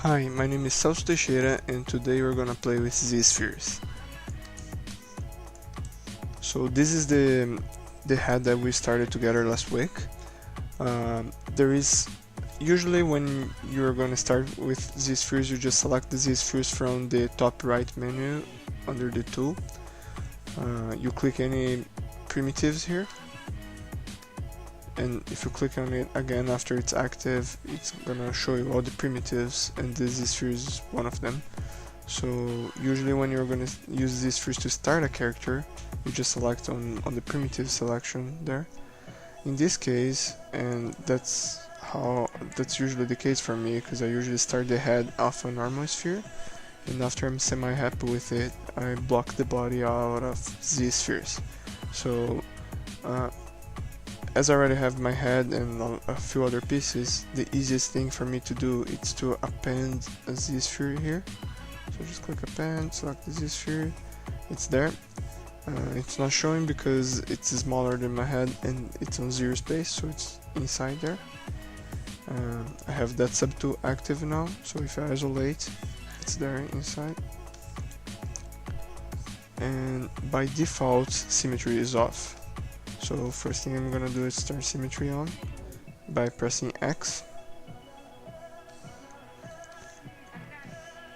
Hi, my name is Celso Teixeira and today we're gonna play with Z-spheres. So this is the head that we started together last week. There is usually when you're gonna start with Z-spheres, you just select the Z-spheres from the top right menu under the tool. You click any primitives here, and if you click on it again after it's active, it's gonna show you all the primitives, and this Z-sphere is one of them. So usually when you're gonna use Z-spheres to start a character, you just select on the primitive selection there. In this case, and that's usually the case for me, because I usually start the head off a normal sphere, and after I'm semi-happy with it, I block the body out of Z-spheres. So as I already have my head and a few other pieces, the easiest thing for me to do is to append a Z-sphere here. So just click append, select the Z-sphere, it's there. It's not showing because it's smaller than my head and it's on 0 space, so it's inside there. I have that sub2 active now, so if I isolate, it's there inside. And by default, symmetry is off. So first thing I'm gonna do is turn symmetry on by pressing X.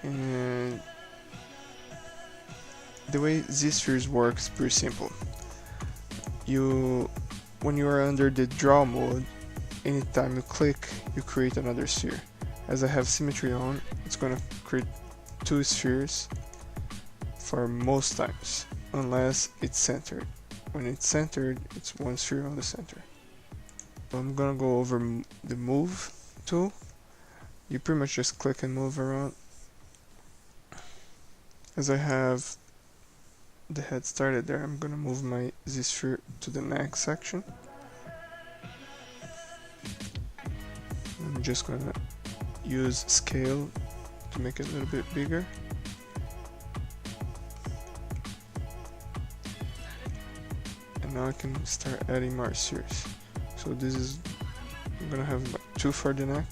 And the way Z-spheres works is pretty simple. When you are under the draw mode, anytime you click, you create another sphere. As I have symmetry on, it's gonna create 2 spheres for most times, unless it's centered. When it's centered, it's 1 sphere on the center. So I'm gonna go over the move tool. You pretty much just click and move around. As I have the head started there, I'm gonna move my Z-sphere to the next section. I'm just gonna use scale to make it a little bit bigger. And now I can start adding more spheres. So this is, I'm gonna have 2 for the neck.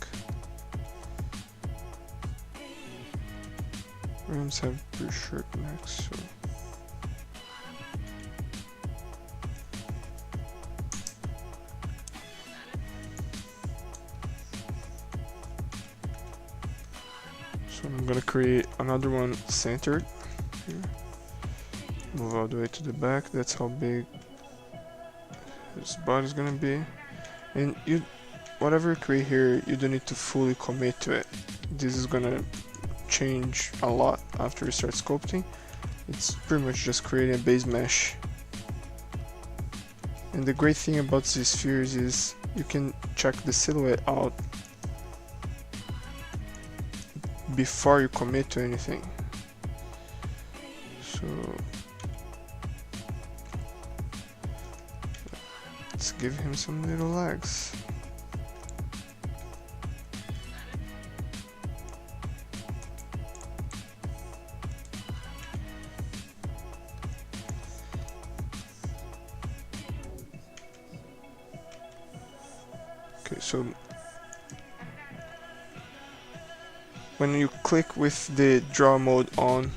Rams have pretty short necks, so I'm gonna create another one centered here. Move all the way to the back. That's how big his body's gonna be. And whatever you create here, you don't need to fully commit to it. This is gonna change a lot after you start sculpting. It's pretty much just creating a base mesh. And the great thing about these spheres is you can check the silhouette out before you commit to anything. So let's give him some little legs. Okay, so when you click with the draw mode on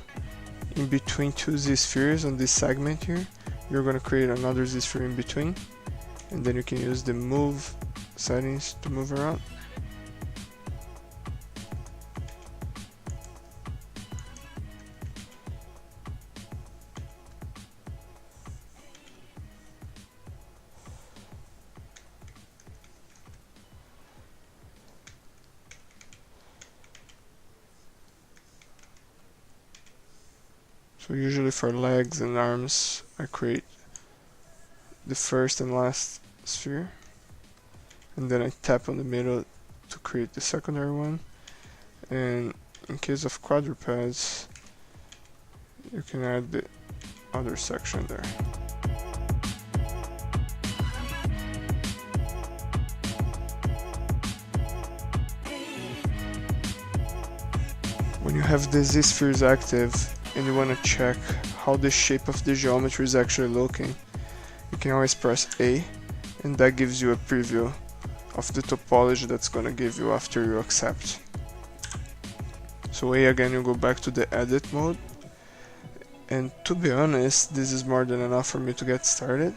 in between 2 Z-spheres on this segment here, you're going to create another Z-sphere in between, and then you can use the move settings to move around. So usually for legs and arms, I create the first and last sphere, and then I tap on the middle to create the secondary one. And in case of quadrupeds, you can add the other section there. When you have the Z-spheres active, and you want to check how the shape of the geometry is actually looking, you can always press A, and that gives you a preview of the topology that's going to give you after you accept. So A again, you go back to the edit mode, and to be honest, this is more than enough for me to get started.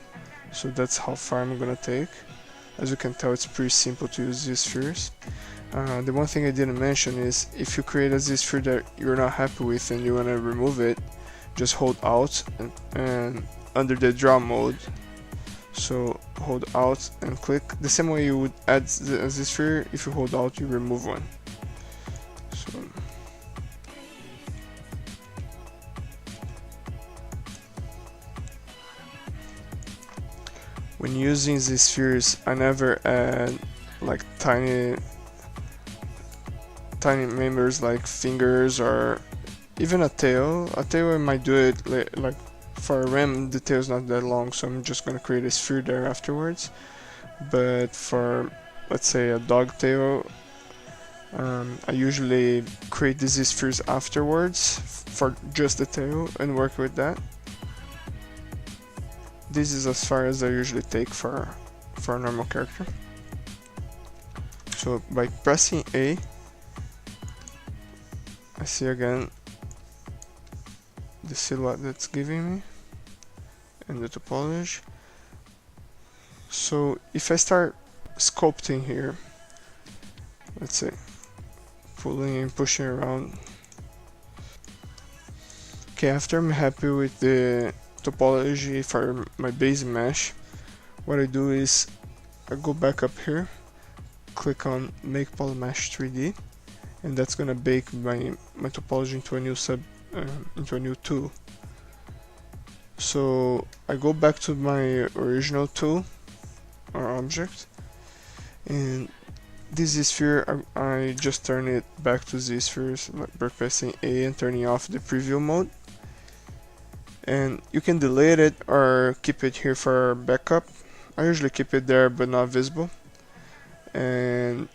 So that's how far I'm gonna take. As you can tell, it's pretty simple to use these spheres. The one thing I didn't mention is if you create a Z-sphere that you're not happy with and you want to remove it, just hold Alt and under the draw mode. So hold Alt and click the same way you would add the Z-sphere. If you hold Alt, you remove one. So when using these spheres, I never add like tiny members like fingers or even a tail. A tail I might do it like for a ram, the tail is not that long, so I'm just gonna create a sphere there afterwards. But for, let's say, a dog tail, I usually create these spheres afterwards for just the tail and work with that. This is as far as I usually take for a normal character. So by pressing A, I see again the silhouette that's giving me and the topology. So if I start sculpting here, let's say pulling and pushing around. Okay, after I'm happy with the topology for my base mesh, what I do is I go back up here, click on make polymesh 3D, and that's gonna bake my topology into a new into a new tool. So I go back to my original tool or object, and this Z-sphere I just turn it back to Z-spheres by pressing A and turning off the preview mode. And you can delete it or keep it here for backup. I usually keep it there but not visible. And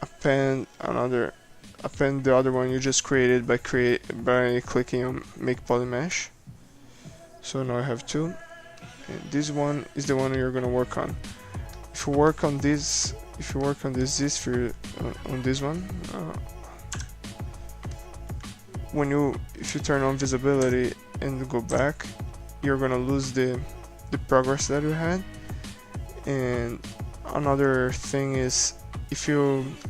append the other one you just created by clicking on make polymesh. So now I have two, and this one is the one you're gonna work on. If you work on this Z-sphere on this one, if you turn on visibility and go back, you're gonna lose the progress that you had. And another thing is,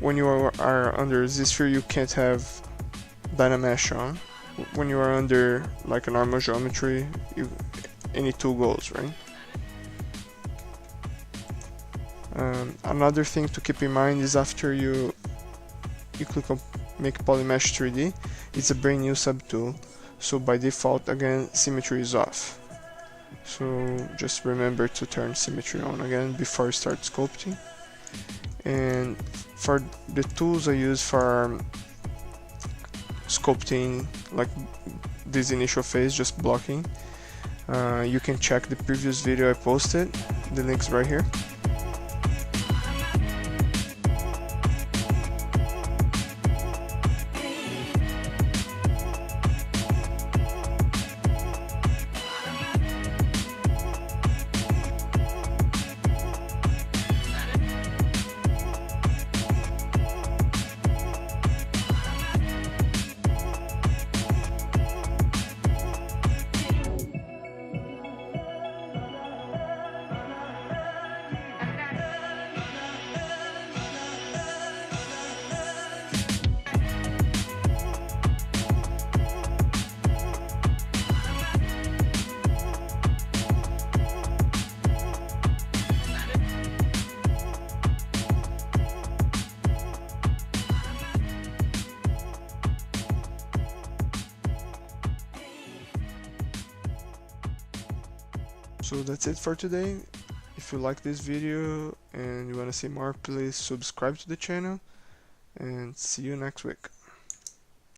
when you are under Z-sphere, you can't have Dynamesh on. When you are under like a normal geometry, any tool goes, right? Another thing to keep in mind is after you click on make polymesh 3D, it's a brand new subtool, so by default again symmetry is off. So just remember to turn symmetry on again before you start sculpting. And for the tools I use for sculpting, like this initial phase, just blocking, you can check the previous video I posted, the link's right here. So that's it for today. If you like this video and you want to see more, please subscribe to the channel, and see you next week.